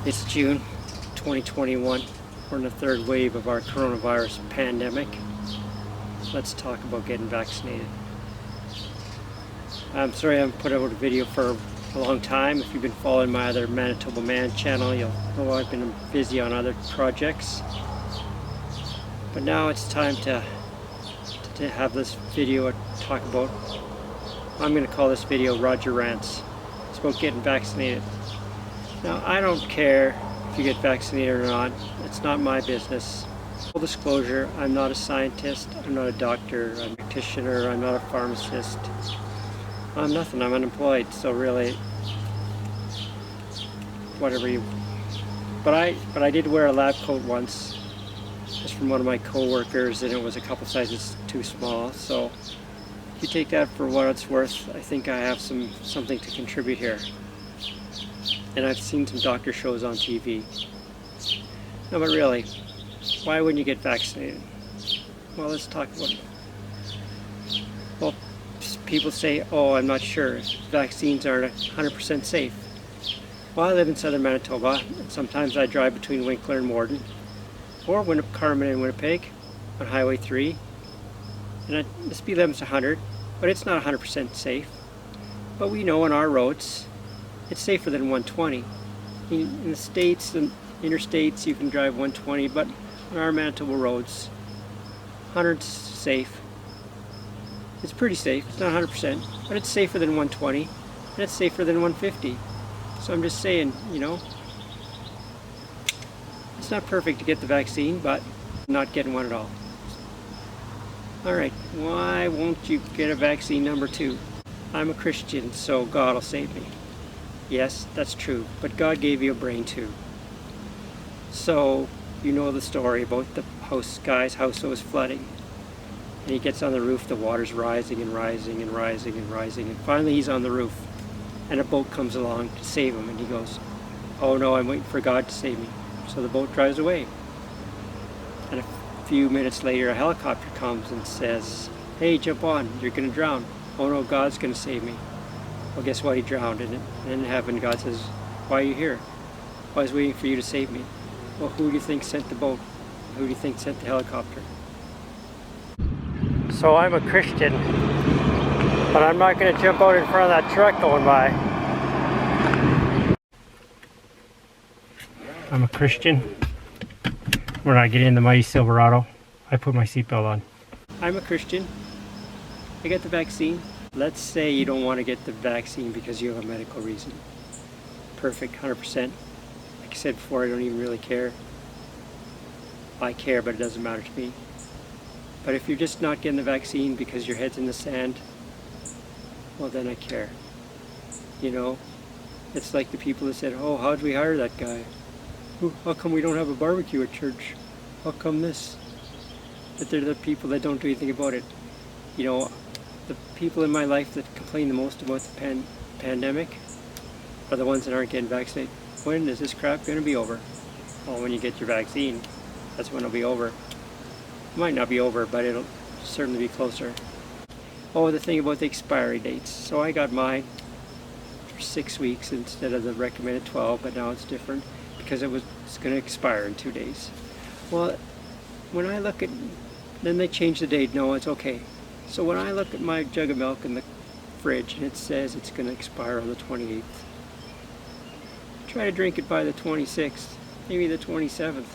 It's June 2021. We're in the third wave of our coronavirus pandemic. Let's talk about getting vaccinated. I'm sorry I haven't put out a video for a long time. If you've been following my other Manitoba Man channel, you'll know I've been busy on other projects. But now it's time to have this video talk about, I'm going to call this video Roger Rants. It's about getting vaccinated. Now, I don't care if you get vaccinated or not. It's not my business. Full disclosure, I'm not a scientist, I'm not a doctor, I'm a practitioner, I'm not a pharmacist. I'm nothing, I'm unemployed, so really, whatever you... But I did wear a lab coat once, just from one of my co-workers, and it was a couple sizes too small, so if you take that for what it's worth, I think I have something to contribute here. And I've seen some doctor shows on TV. No, but really, why wouldn't you get vaccinated? Well, let's talk about it. Well, people say, oh, I'm not sure. Vaccines aren't 100% safe. Well, I live in southern Manitoba, and sometimes I drive between Winkler and Morden, or Carmen and Winnipeg on Highway 3. And the speed limit's 100, but it's not 100% safe. But we know on our roads, it's safer than 120. In the states and interstates, you can drive 120, but on our Manitoba roads, 100's safe. It's pretty safe. It's not 100%, but it's safer than 120, and it's safer than 150. So I'm just saying, you know, it's not perfect to get the vaccine, but I'm not getting one at all. Alright, why won't you get a vaccine number 2? I'm a Christian, so God will save me. Yes, that's true, but God gave you a brain too. So, you know the story about the guy's house that was flooding. And he gets on the roof, the water's rising and rising and rising and rising, and finally he's on the roof. And a boat comes along to save him, and he goes, oh no, I'm waiting for God to save me. So the boat drives away. And a few minutes later, a helicopter comes and says, hey, jump on, you're going to drown. Oh no, God's going to save me. Well, guess what? He drowned, and in heaven, God says, why are you here? Well, I was waiting for you to save me. Well, who do you think sent the boat? Who do you think sent the helicopter? So I'm a Christian, but I'm not going to jump out in front of that truck going by. I'm a Christian. We're not getting in the mighty Silverado. I put my seatbelt on. I'm a Christian. I get the vaccine. Let's say you don't want to get the vaccine because you have a medical reason. Perfect, 100%. Like I said before, I don't even really care. I care, but it doesn't matter to me. But if you're just not getting the vaccine because your head's in the sand, well then I care. You know, it's like the people that said, oh, how'd we hire that guy? How come we don't have a barbecue at church? How come this? But they're the people that don't do anything about it. You know, the people in my life that complain the most about the pandemic are the ones that aren't getting vaccinated. When is this crap going to be over? Well, when you get your vaccine, that's when it'll be over. It might not be over, but it'll certainly be closer. Oh, the thing about the expiry dates. So I got mine for 6 weeks instead of the recommended 12, but now it's different because it's going to expire in 2 days. Well, when I look at, then they change the date. No, it's okay. So when I look at my jug of milk in the fridge and it says it's going to expire on the 28th, try to drink it by the 26th, maybe the 27th.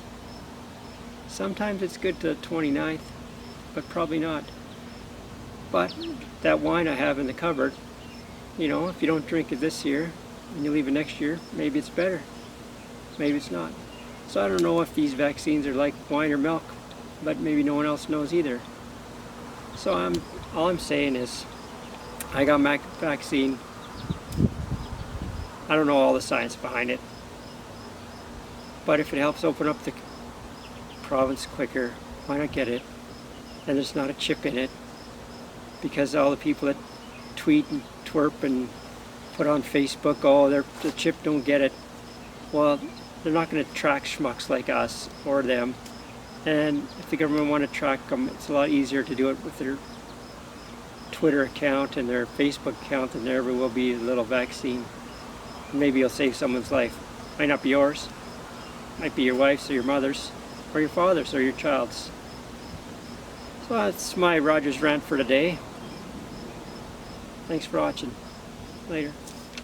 Sometimes it's good to the 29th, but probably not. But that wine I have in the cupboard, you know, if you don't drink it this year and you leave it next year, maybe it's better. Maybe it's not. So I don't know if these vaccines are like wine or milk, but maybe no one else knows either. So all I'm saying is, I got my vaccine. I don't know all the science behind it, but if it helps open up the province quicker, why not get it? And there's not a chip in it, because all the people that tweet and twerp and put on Facebook, oh, the chip don't get it. Well, they're not going to track schmucks like us or them. And if the government want to track them, it's a lot easier to do it with their Twitter account and their Facebook account than there ever will be a little vaccine. Maybe you'll save someone's life. Might not be yours, Might be your wife's or your mother's, or your father's or your child's. So that's my Rogers rant for today. Thanks for watching. Later.